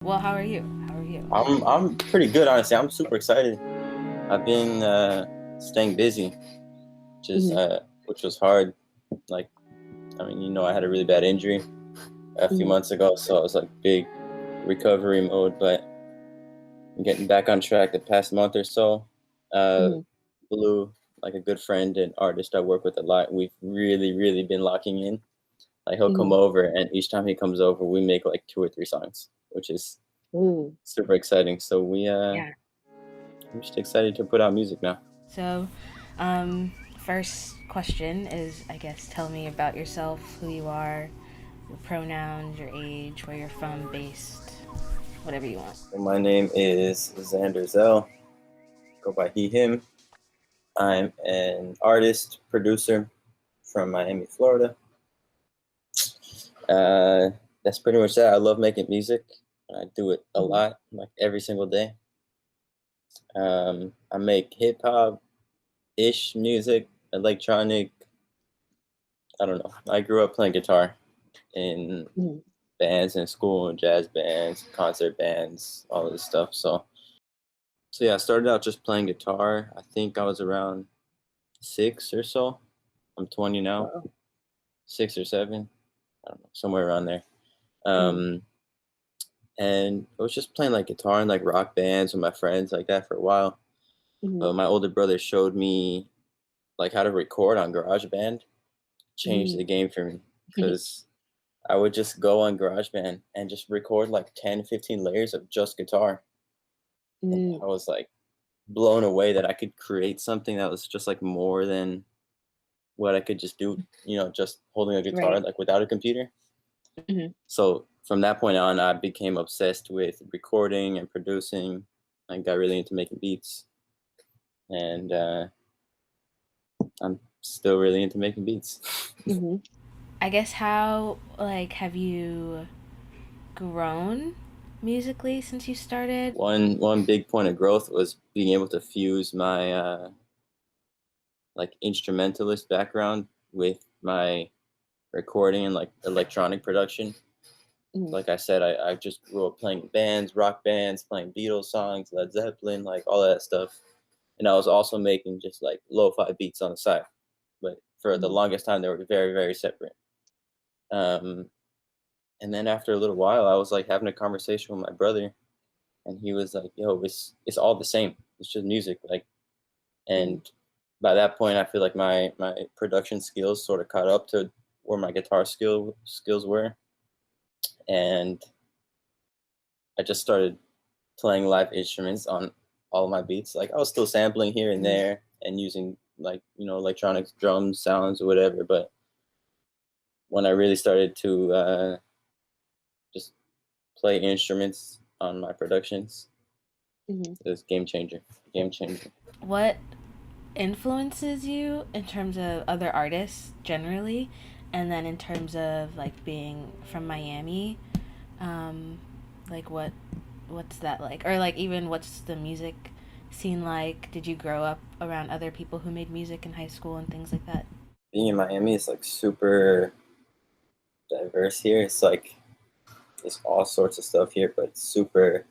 Well, how are you? How are you? I'm pretty good, honestly. I'm super excited. I've been staying busy, just Hmm. which was hard. Like, I mean, I had a really bad injury a few Hmm. months ago, so I was like big recovery mode. But I'm getting back on track the past month or so. Uh, Hmm. Blue, like a good friend and artist I work with a lot, we've really been locking in. Like he'll come Hmm. over, and each time he comes over, we make like 2 or 3 songs, which is Ooh, super exciting. So yeah. I'm just excited to put out music now. So, first question is, I guess, tell me about yourself, who you are, your pronouns, your age, where you're from, based, whatever you want. So my name is Zander Zel. Go by he, him. I'm an artist, producer from Miami, Florida. Uh, that's pretty much that. I love making music. I do it a Hmm. lot, like every single day. I make hip hop ish music, electronic. I don't know. I grew up playing guitar in Hmm. bands in school, jazz bands, concert bands, all of this stuff. So yeah, I started out just playing guitar. I think I was around 6 or so. I'm 20 now, Whoa. 6 or 7. I don't know, somewhere around there. Hmm. Um, and I was just playing like guitar and like rock bands with my friends like that for a while. Hmm. But my older brother showed me like how to record on GarageBand. Changed Hmm. the game for me because I would just go on GarageBand and just record like 10, 15 layers of just guitar. And Hmm. I was like blown away that I could create something that was just like more than what I could just do, just holding a guitar Right. like without a computer. Hmm. So from that point on, I became obsessed with recording and producing. I got really into making beats, and I'm still really into making beats. Hmm. I guess how, like, have you grown musically since you started? One big point of growth was being able to fuse my like instrumentalist background with my recording and like electronic production. Hmm. Like I said, I just grew up playing bands, rock bands, playing Beatles songs, Led Zeppelin, like all that stuff. And I was also making just like lo-fi beats on the side. But for the Hmm. longest time, they were very separate. Um, and then after a little while, I was like having a conversation with my brother, and he was like, "Yo, it's all the same. It's just music." Like, Hmm. and by that point, I feel like my production skills sort of caught up to where my guitar skills were, and I just started playing live instruments on all of my beats. Like I was still sampling here and Hmm. there and using like electronic drums sounds or whatever. But when I really started to just play instruments on my productions, Hmm. it was game changer. Game changer. What influences you in terms of other artists generally, and then in terms of like being from Miami, um, like what's that like, or like even what's the music scene like? Did you grow up around other people who made music in high school and things like that? Being in Miami is like super diverse here. It's like there's all sorts of stuff here, but it's super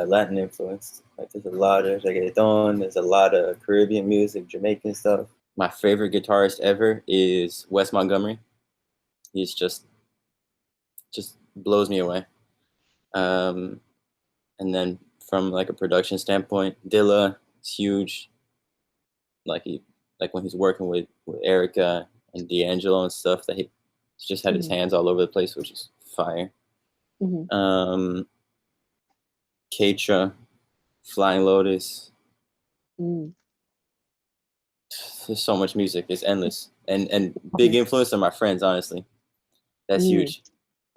Latin influenced. Like there's a lot of reggaeton, there's a lot of Caribbean music, Jamaican stuff. My favorite guitarist ever is Wes Montgomery. He's just blows me away. Um, and then from like a production standpoint, Dilla is huge. Like like when he's working with Erica and D'Angelo and stuff, that he's just had his Hmm. hands all over the place, which is fire. Hmm. Um, Keitra, Flying Lotus. Hmm. There's so much music. It's endless, and big influence on my friends. Honestly, that's Hmm. huge.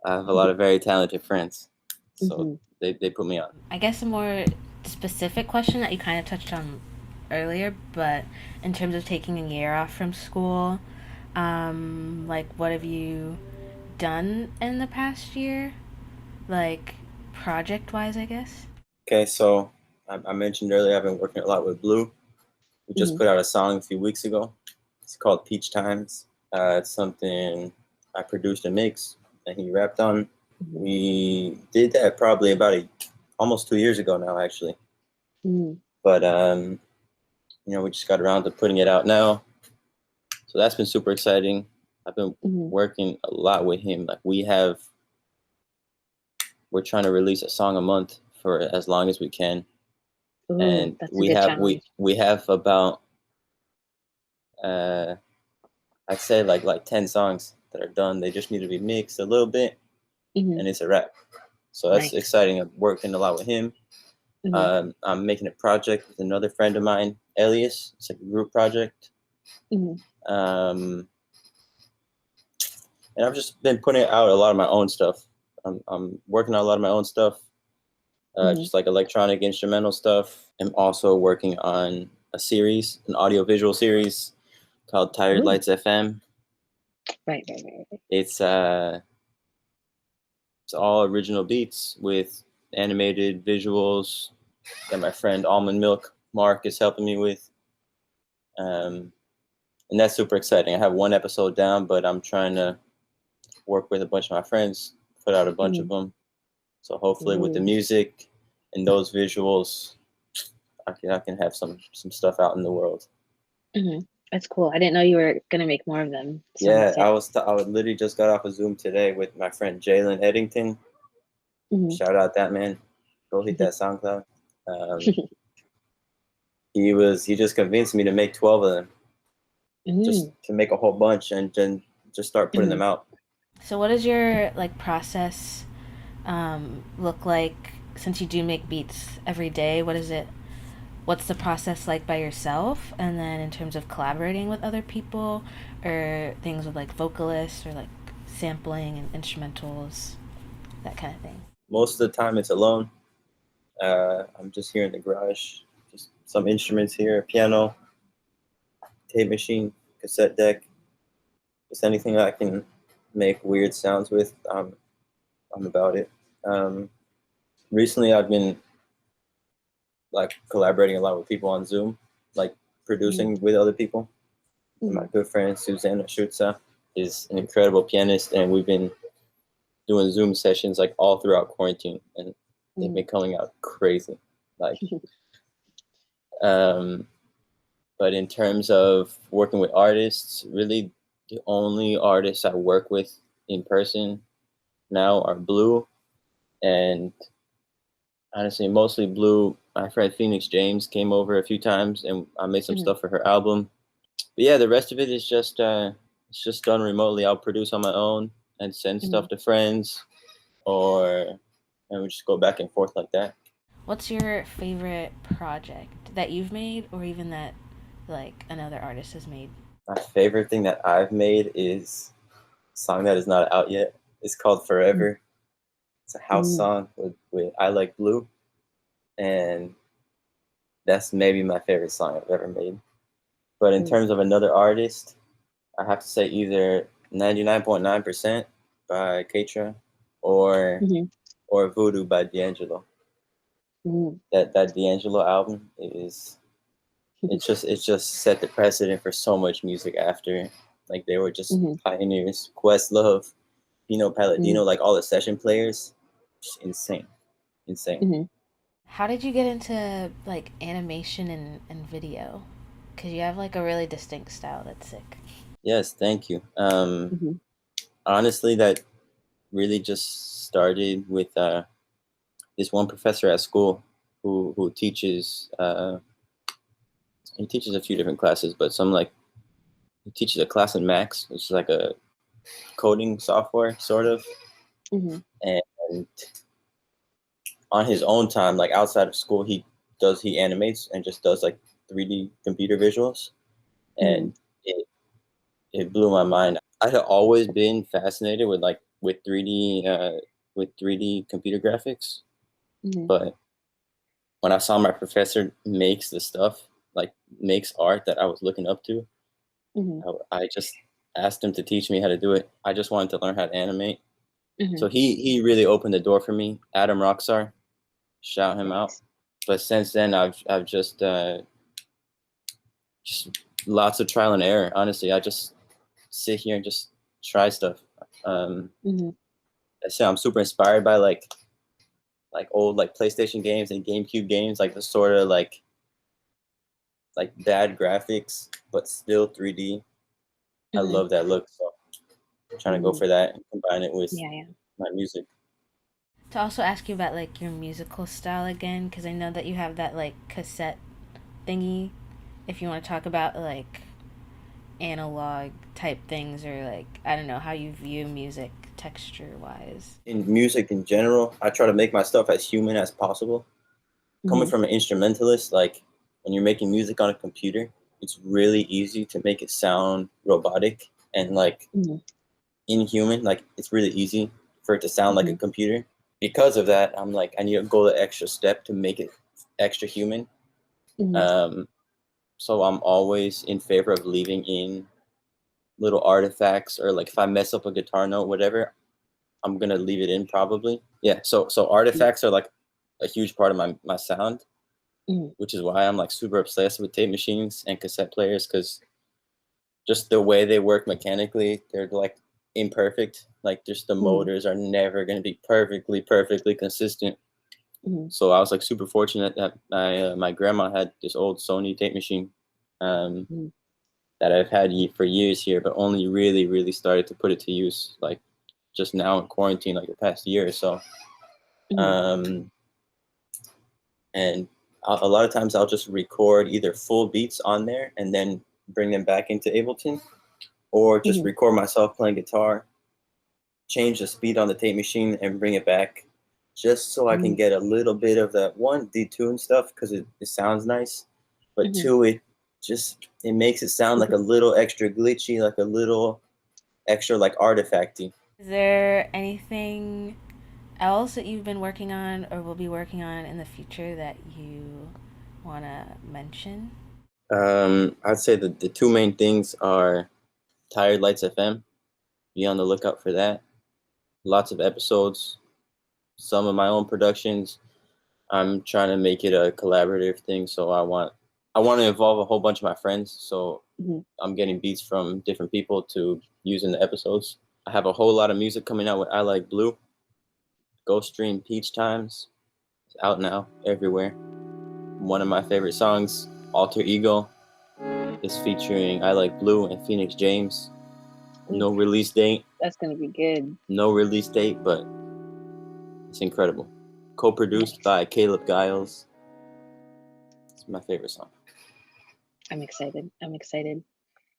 I have a lot of very talented friends, so Hmm. they put me on. I guess a more specific question that you kind of touched on earlier, but in terms of taking a year off from school, like what have you done in the past year? Like project wise, I guess. Okay, so I mentioned earlier I've been working a lot with Blue. We just Hmm. put out a song a few weeks ago. It's called Peach Times. It's something I produced and mixed, and he rapped on. Mm-hmm. We did that probably about almost 2 years ago now, actually. Mm-hmm. But we just got around to putting it out now, so that's been super exciting. I've been Mm-hmm. working a lot with him. Like we're trying to release a song a month for as long as we can, Ooh, and that's a we good have we challenge. we have about uh, I'd say like 10 songs that are done. They just need to be mixed a little bit, Mm-hmm. and it's a wrap. So that's Nice. exciting. I'm working a lot with him. Mm-hmm. I'm making a project with another friend of mine, Elias. It's like a group project. Mm-hmm. Um, and I've just been putting out a lot of my own stuff. I'm working on a lot of my own stuff, Mm-hmm. just like electronic instrumental stuff. I'm also working on a series, an audiovisual series called Tired Ooh. Lights FM. Right, right, right, right. It's all original beats with animated visuals that my friend Almond Milk Mark is helping me with. Um, and that's super exciting. I have one episode down, but I'm trying to work with a bunch of my friends, put out a bunch Mm-hmm. of them. So hopefully, with the Ooh. music and those visuals, I can have some stuff out in the world. Mm-hmm. That's cool. I didn't know you were gonna make more of them. Sounds Yeah, sick. I was literally just got off a Zoom today with my friend Jalen Eddington. Mm-hmm. Shout out that man. Go hit that SoundCloud. Um, he just convinced me to make 12 of them, just Mm-hmm. to make a whole bunch and then just start putting Mm-hmm. them out. So what does your like process look like since you do make beats every day? What is it? What's the process like by yourself? And then in terms of collaborating with other people or things with like vocalists or like sampling and instrumentals, that kind of thing. Most of the time, it's alone. I'm just here in the garage, just some instruments here, a piano, tape machine, cassette deck, just anything I can make weird sounds with. I'm about it. Um, Recently, I've been like collaborating a lot with people on Zoom, like Mm-hmm. producing with other people. And my Mm-hmm. good friend Susanna Schutza is an incredible pianist, and we've been doing Zoom sessions like all throughout quarantine, and they've been coming out crazy. Like, um, but in terms of working with artists, really the only artists I work with in person now are Blue, and honestly, mostly Blue. My friend Phoenix James came over a few times, and I made some Mm-hmm. stuff for her album. But yeah, the rest of it is just it's just done remotely. I'll produce on my own and send Mm-hmm. stuff to friends, or and we just go back and forth like that. What's your favorite project that you've made or even that like another artist has made? My favorite thing that I've made is a song that is not out yet. It's called Forever. It's a house Mm-hmm. song with I Like Blue, and that's maybe my favorite song I've ever made. But in terms of another artist, I have to say either 99.9% by Keitra or Mm-hmm. or Voodoo by D'Angelo. Mm-hmm. That D'Angelo album is it's just set the precedent for so much music after. Like they were just Mm-hmm. pioneers. Questlove, Pino Palladino, like all the session players, just insane, insane. Mm-hmm. How did you get into like animation and video? Because you have like a really distinct style that's sick. Yes, thank you. Mm-hmm. Honestly, that really just started with this one professor at school who teaches he teaches a few different classes, but some like he teaches a class in Max, which is like a coding software sort of, Mm-hmm. and on his own time, like outside of school, he animates and just does like 3D computer visuals, Mm-hmm. and it blew my mind. I had always been fascinated with 3D computer graphics, Mm-hmm. but when I saw my professor makes the stuff, like makes art that I was looking up to, Mm-hmm. I just asked him to teach me how to do it. I just wanted to learn how to animate. Mm-hmm. So he really opened the door for me. Adam Rockstar, shout him out. Nice. But since then, I've just lots of trial and error. Honestly, I just sit here and just try stuff. Um, Mm-hmm. I say I'm super inspired by like old like PlayStation games and GameCube games, like the sort of like bad graphics but still 3D. I Mm-hmm. love that look, so I'm trying to go Mm-hmm. for that and combine it with Yeah, yeah. my music. To also ask you about like your musical style again, because I know that you have that like cassette thingy. If you want to talk about like analog type things, or like I don't know how you view music texture wise. In music in general, I try to make my stuff as human as possible. Coming Mm-hmm. from an instrumentalist, like when you're making music on a computer, it's really easy to make it sound robotic and like Mm-hmm. inhuman. Like it's really easy for it to sound like a Mm-hmm. computer. Because of that, I'm like, I need to go the extra step to make it extra human. Mm-hmm. Um, so I'm always in favor of leaving in little artifacts, or like if I mess up a guitar note, whatever, I'm gonna leave it in probably. Yeah. So artifacts are like a huge part of my sound, Mm-hmm. which is why I'm like super obsessed with tape machines and cassette players, because just the way they work mechanically, they're like imperfect. Like just the Mm-hmm. motors are never gonna be perfectly consistent. Mm-hmm. So I was like super fortunate that my grandma had this old Sony tape machine, um, that I've had for years here, but only really started to put it to use like just now in quarantine, like the past year or so. Mm-hmm. Um, and a lot of times I'll just record either full beats on there and then bring them back into Ableton, or just Mm-hmm. record myself playing guitar, change the speed on the tape machine and bring it back, just so I can get a little bit of that one detune stuff, because it sounds nice, but Mm-hmm. two, it makes it sound like a little extra glitchy, like a little extra like artifacty. Is there anything else that you've been working on or will be working on in the future that you want to mention? I'd say that the two main things are Tired Lights FM. Be on the lookout for that. Lots of episodes, some of my own productions. I'm trying to make it a collaborative thing, so I want to involve a whole bunch of my friends. So Mm-hmm. I'm getting beats from different people to use in the episodes. I have a whole lot of music coming out with I Like Blue. Go stream Peach Times. It's out now everywhere. One of my favorite songs, Alter Ego, is featuring I Like Blue and Phoenix James. Oof, No release date, that's gonna be good. no release date, but it's incredible. Co-produced Nice. by Caleb Giles. It's my favorite song. I'm excited. I'm excited.